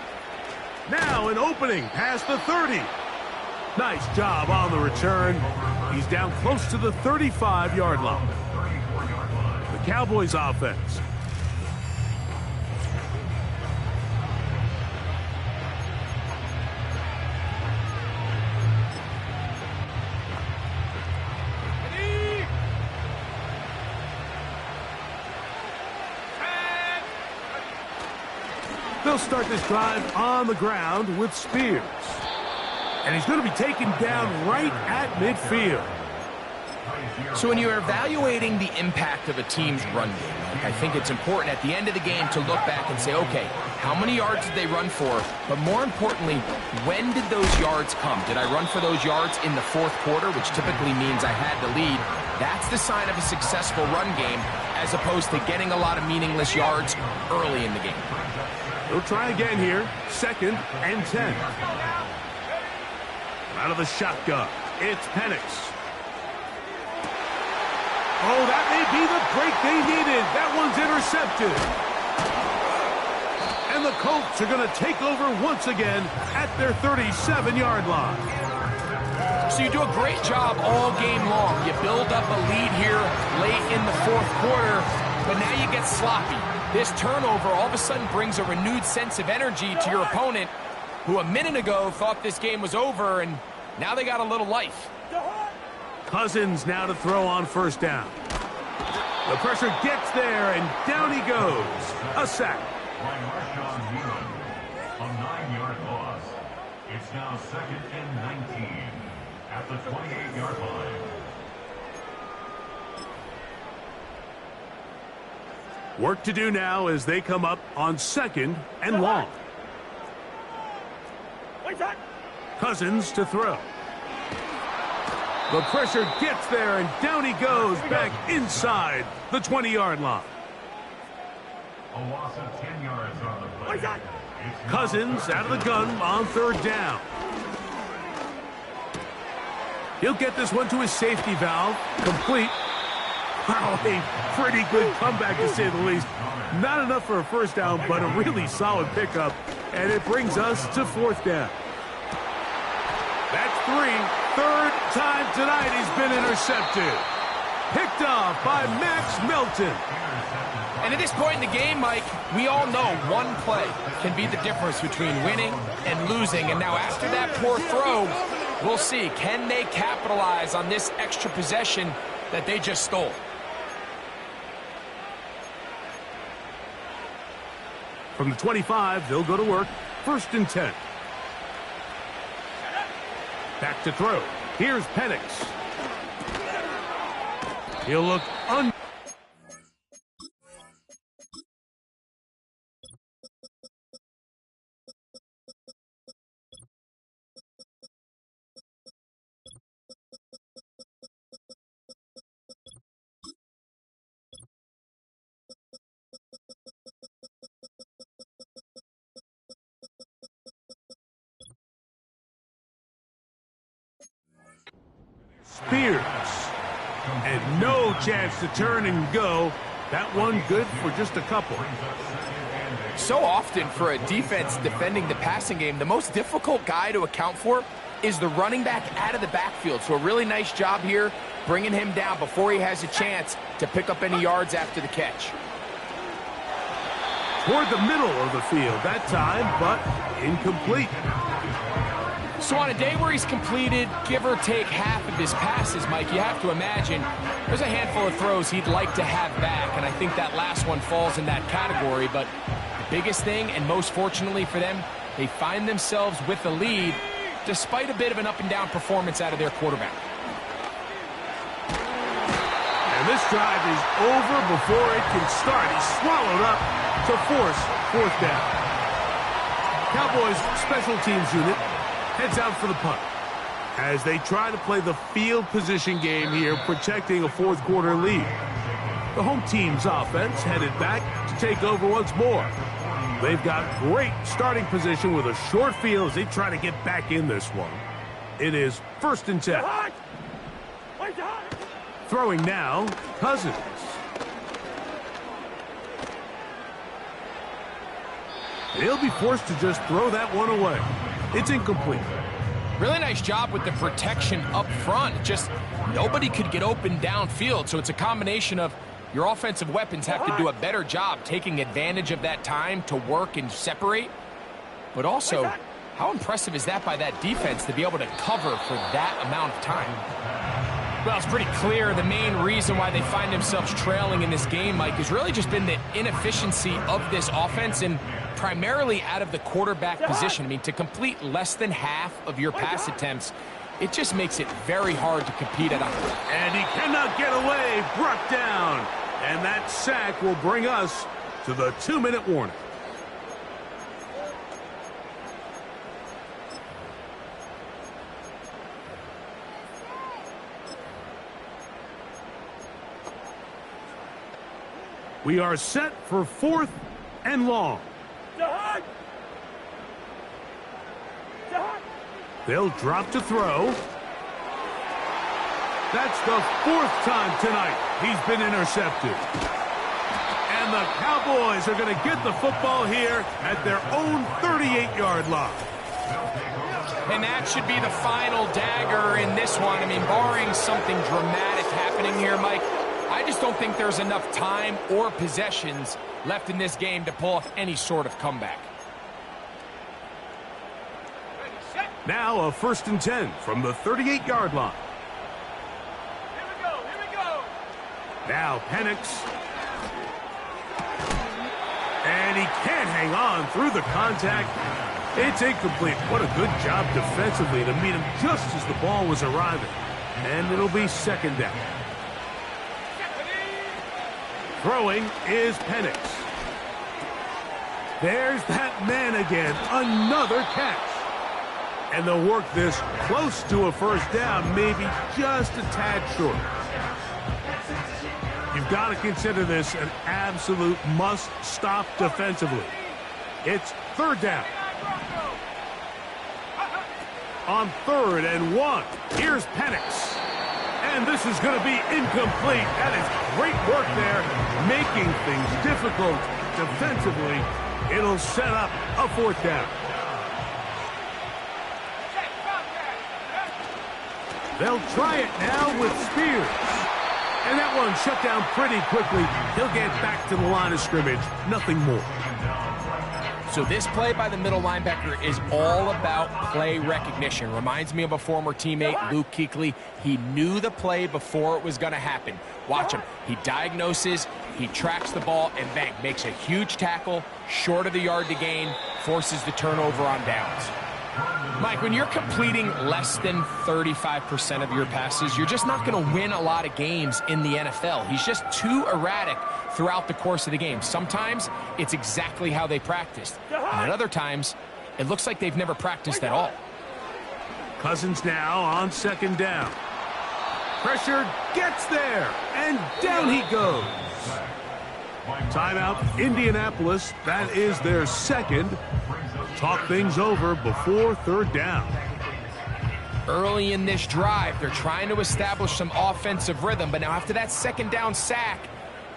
Now an opening past the 30. Nice job on the return. He's down close to the 35-yard line. The Cowboys offense. They'll start this drive on the ground with Spears. And he's going to be taken down right at midfield. So when you're evaluating the impact of a team's run game, I think it's important at the end of the game to look back and say, okay, how many yards did they run for? But more importantly, when did those yards come? Did I run for those yards in the fourth quarter, which typically means I had the lead? That's the sign of a successful run game, as opposed to getting a lot of meaningless yards early in the game. They'll try again here. 2nd and 10. Out of the shotgun, it's Penix. Oh, that may be the break they needed. That one's intercepted. And the Colts are going to take over once again at their 37-yard line. So you do a great job all game long. You build up a lead here late in the fourth quarter, but now you get sloppy. This turnover all of a sudden brings a renewed sense of energy to your opponent, who a minute ago thought this game was over, and now they got a little life. Cousins now to throw on first down. The pressure gets there, and down he goes. A sack. A 9-yard loss. It's now 2nd and 19 at the 28-yard line. Work to do now as they come up on 2nd and long. Cousins to throw. The pressure gets there, and down he goes back inside the 20-yard line. A loss of 10 yards on the play. Cousins out of the gun on 3rd down. He'll get this one to his safety valve. Complete. Wow, a pretty good comeback to say the least. Not enough for a first down, but a really solid pickup. And it brings us to 4th down. That's 3. 3rd time tonight he's been intercepted. Picked off by Max Melton. And at this point in the game, Mike, we all know one play can be the difference between winning and losing. And now after that poor throw, we'll see. Can they capitalize on this extra possession that they just stole? From the 25, they'll go to work. 1st and 10. Back to throw. Here's Penix. He'll look Spears. And no chance to turn and go. That one good for just a couple. Brings up 2nd and So often for a defense defending the passing game, the most difficult guy to account for is the running back out of the backfield. So a really nice job here bringing him down before he has a chance to pick up any yards after the catch. Toward the middle of the field that time, but incomplete. So on a day where he's completed, give or take half of his passes, Mike, you have to imagine there's a handful of throws he'd like to have back, and I think that last one falls in that category. But the biggest thing, and most fortunately for them, they find themselves with the lead despite a bit of an up-and-down performance out of their quarterback. And this drive is over before it can start. He's swallowed up to force fourth down. Cowboys special teams unit heads out for the punt as they try to play the field position game here, protecting a fourth quarter lead. The home team's offense headed back to take over once more. They've got great starting position with a short field as they try to get back in this one. It is 1st and 10. Throwing now, Cousins. They'll be forced to just throw that one away. It's incomplete. Really nice job with the protection up front. Just nobody could get open downfield, so it's a combination of your offensive weapons have to do a better job taking advantage of that time to work and separate. But also, how impressive is that by that defense to be able to cover for that amount of time? Well, it's pretty clear the main reason why they find themselves trailing in this game, Mike, has really just been the inefficiency of this offense and primarily out of the quarterback position. I mean, to complete less than half of your pass attempts, it just makes it very hard to compete at a high. And he cannot get away, brought down. And that sack will bring us to the 2-minute warning. We are set for 4th and long. They'll drop to throw. That's the 4th time tonight he's been intercepted. And the Cowboys are going to get the football here at their own 38-yard line. And that should be the final dagger in this one. I mean, barring something dramatic happening here, Mike, I just don't think there's enough time or possessions left in this game to pull off any sort of comeback. Now a 1st and 10 from the 38-yard line. Here we go. Now Penix. And he can't hang on through the contact. It's incomplete. What a good job defensively to meet him just as the ball was arriving. And it'll be 2nd down. Throwing is Penix. There's that man again. Another catch. And they'll work this close to a 1st down, maybe just a tad short. You've got to consider this an absolute must-stop defensively. It's 3rd down. On 3rd and 1, here's Penix. And this is going to be incomplete. That is great work there, making things difficult defensively. It'll set up a 4th down. They'll try it now with Spears. And that one shut down pretty quickly. He'll get back to the line of scrimmage. Nothing more. So this play by the middle linebacker is all about play recognition. Reminds me of a former teammate, Luke Kuechly. He knew the play before it was going to happen. Watch him. He diagnoses, he tracks the ball, and bang, makes a huge tackle, short of the yard to gain, forces the turnover on downs. Mike, when you're completing less than 35% of your passes, you're just not going to win a lot of games in the NFL. He's just too erratic throughout the course of the game. Sometimes it's exactly how they practiced. And at other times, it looks like they've never practiced at all. Cousins now on 2nd down. Pressure gets there, and down he goes. Timeout, Indianapolis. That is their 2nd. Talk things over before 3rd down. Early in this drive, they're trying to establish some offensive rhythm, but now after that 2nd down sack,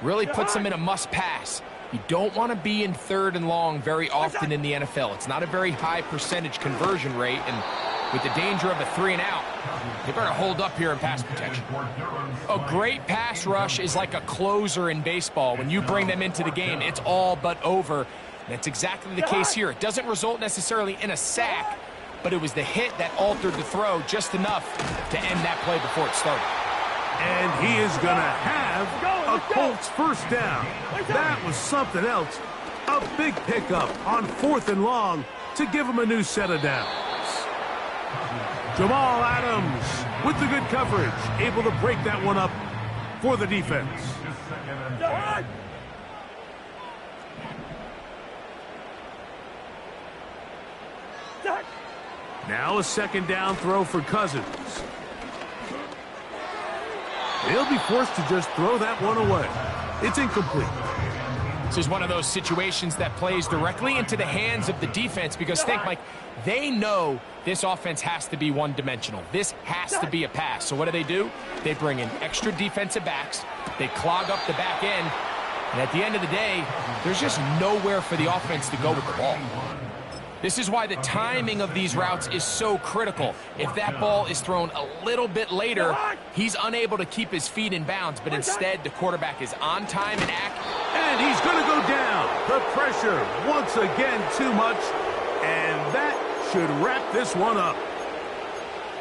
really puts them in a must-pass. You don't want to be in 3rd and long very often in the NFL. It's not a very high percentage conversion rate, and with the danger of a 3-and-out, they better hold up here in pass protection. A great pass rush is like a closer in baseball. When you bring them into the game, it's all but over. That's exactly the case here. It doesn't result necessarily in a sack, but it was the hit that altered the throw just enough to end that play before it started. And he is going to have a Colts first down. That was something else. A big pickup on 4th and long to give him a new set of downs. Jamal Adams with the good coverage, able to break that one up for the defense. Now a 2nd down throw for Cousins. He'll be forced to just throw that one away. It's incomplete. This is one of those situations that plays directly into the hands of the defense because think, Mike, they know this offense has to be one-dimensional. This has to be a pass. So what do? They bring in extra defensive backs. They clog up the back end. And at the end of the day, there's just nowhere for the offense to go with the ball. This is why the timing of these routes is so critical. If that ball is thrown a little bit later, he's unable to keep his feet in bounds, but instead the quarterback is on time and accurate. And he's going to go down. The pressure once again too much, and that should wrap this one up.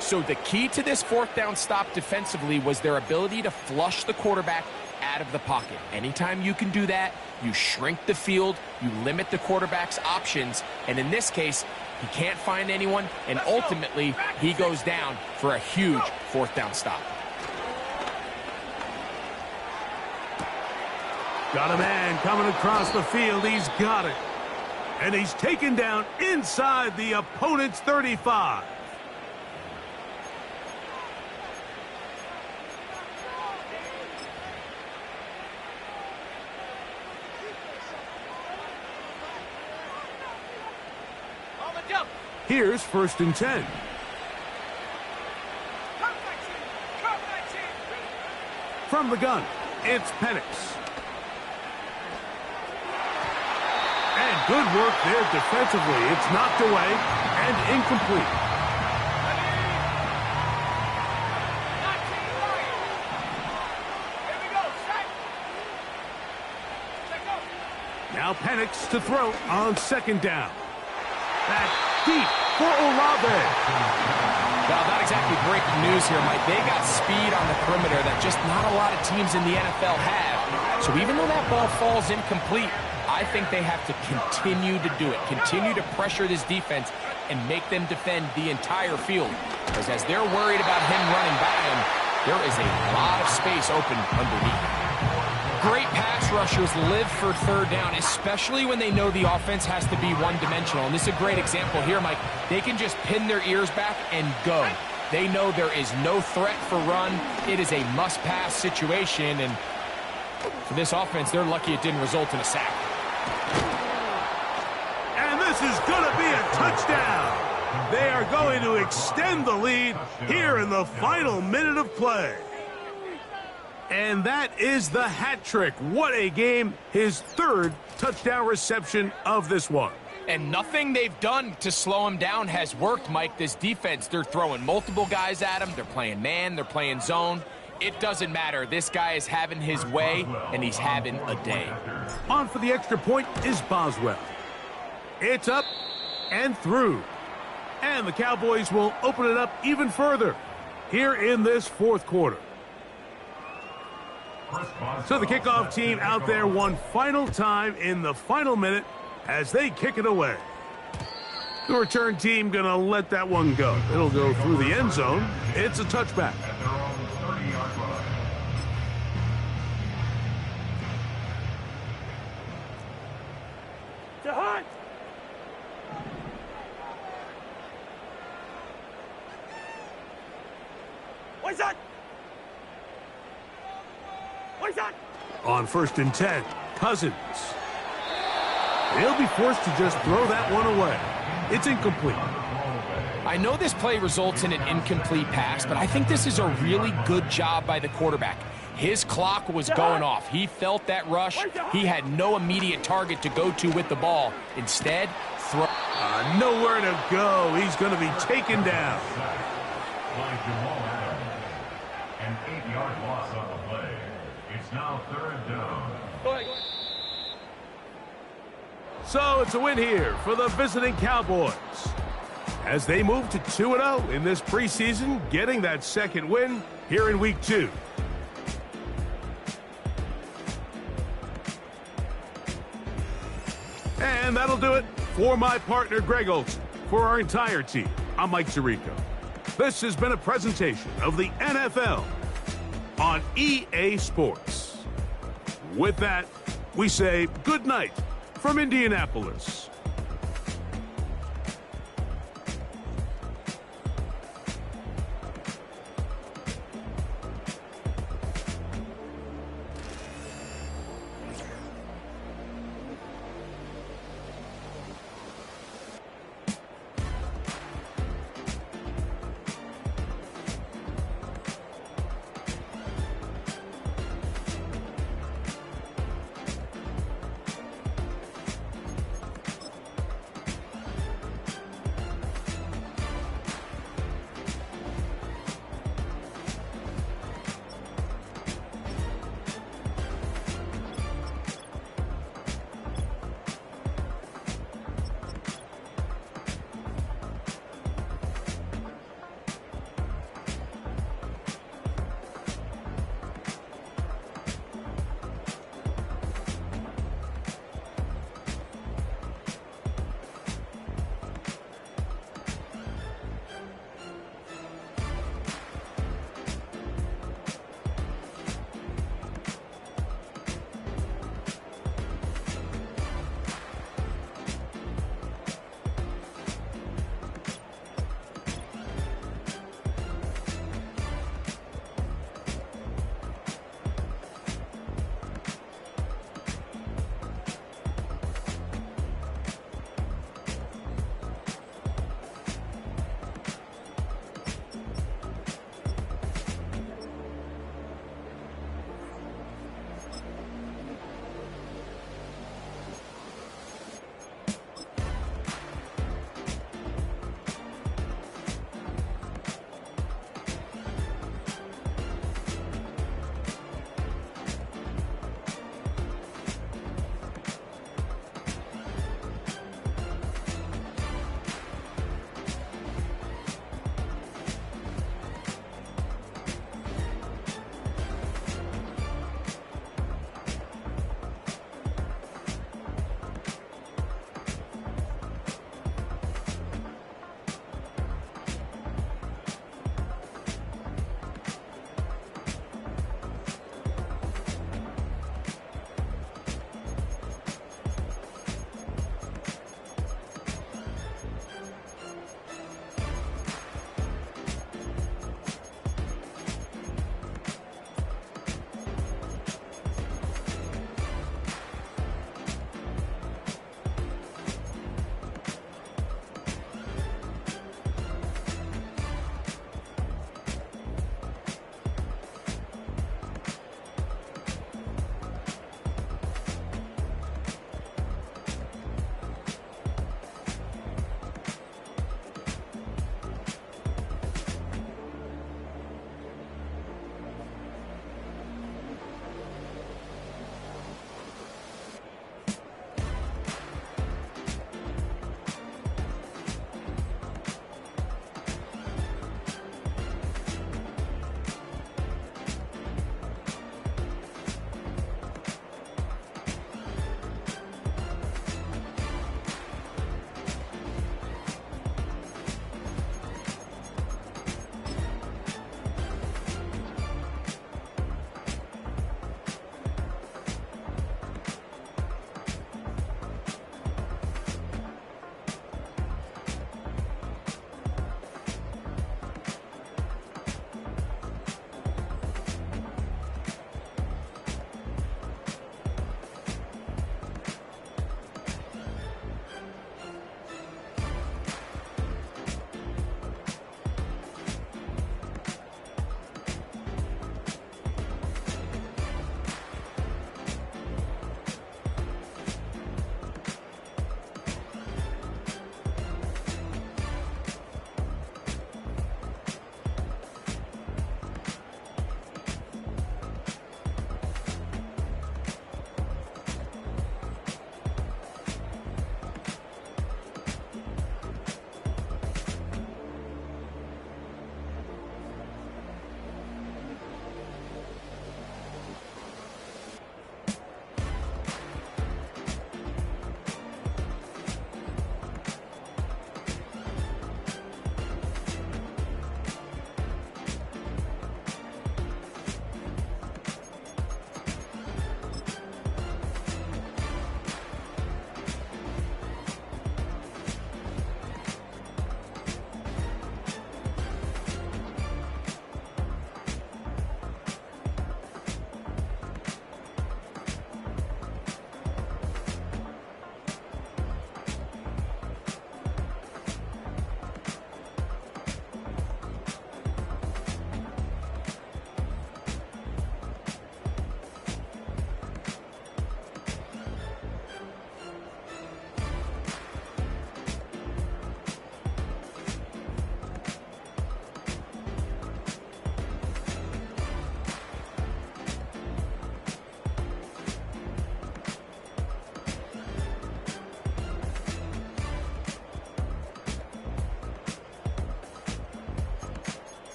So the key to this 4th down stop defensively was their ability to flush the quarterback out of the pocket. Anytime you can do that, you shrink the field, you limit the quarterback's options, and in this case, he can't find anyone, and ultimately, he goes down for a huge 4th down stop. Got a man coming across the field. He's got it. And he's taken down inside the opponent's 35. Here's 1st and 10. From the gun, it's Penix. And good work there defensively. It's knocked away and incomplete. Now Penix to throw on 2nd down. Back deep for Olave. Well, not exactly breaking news here, Mike. They got speed on the perimeter that just not a lot of teams in the NFL have. So even though that ball falls incomplete, I think they have to continue to do it. Continue to pressure this defense and make them defend the entire field. Because as they're worried about him running by them, there is a lot of space open underneath. Great pass rushers live for 3rd down, especially when they know the offense has to be one-dimensional. And this is a great example here, Mike. They can just pin their ears back and go. They know there is no threat for run. It is a must-pass situation, and for this offense, they're lucky it didn't result in a sack. And this is going to be a touchdown. They are going to extend the lead here in the final minute of play. And that is the hat trick. What a game. His 3rd touchdown reception of this one. And nothing they've done to slow him down has worked, Mike. This defense, they're throwing multiple guys at him. They're playing man. They're playing zone. It doesn't matter. This guy is having his way, and he's having a day. On for the extra point is Boswell. It's up and through. And the Cowboys will open it up even further here in this 4th quarter. So the kickoff team out there one final time in the final minute as they kick it away. The return team going to let that one go. It'll go through the end zone. It's a touchback. What's that? On 1st and 10, Cousins. He'll be forced to just throw that one away. It's incomplete. I know this play results in an incomplete pass, but I think this is a really good job by the quarterback. His clock was going off. He felt that rush. He had no immediate target to go to with the ball. Instead, throw. Nowhere to go. He's going to be taken down. An 8-yard loss on the play. It's now 3rd down. So it's a win here for the visiting Cowboys, as they move to 2-0 in this preseason, getting that second win here in Week 2. And that'll do it for my partner, Greg Olson. For our entire team, I'm Mike Tirico. This has been a presentation of the NFL on EA Sports. With that, we say good night from Indianapolis.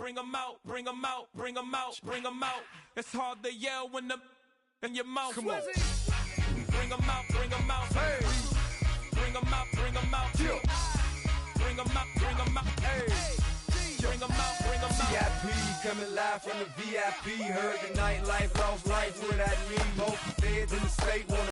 bring them out, bring them out, bring them out, bring them out. It's hard to yell when the in your mouth. Come on. Bring them out, bring them out. Hey. Bring them out, bring them out. Yeah. Bring them out, bring them out. Hey. Bring them out, bring them out. VIP coming live from the VIP. Heard the nightlife, lost life, what I need. Both feds in the state wanna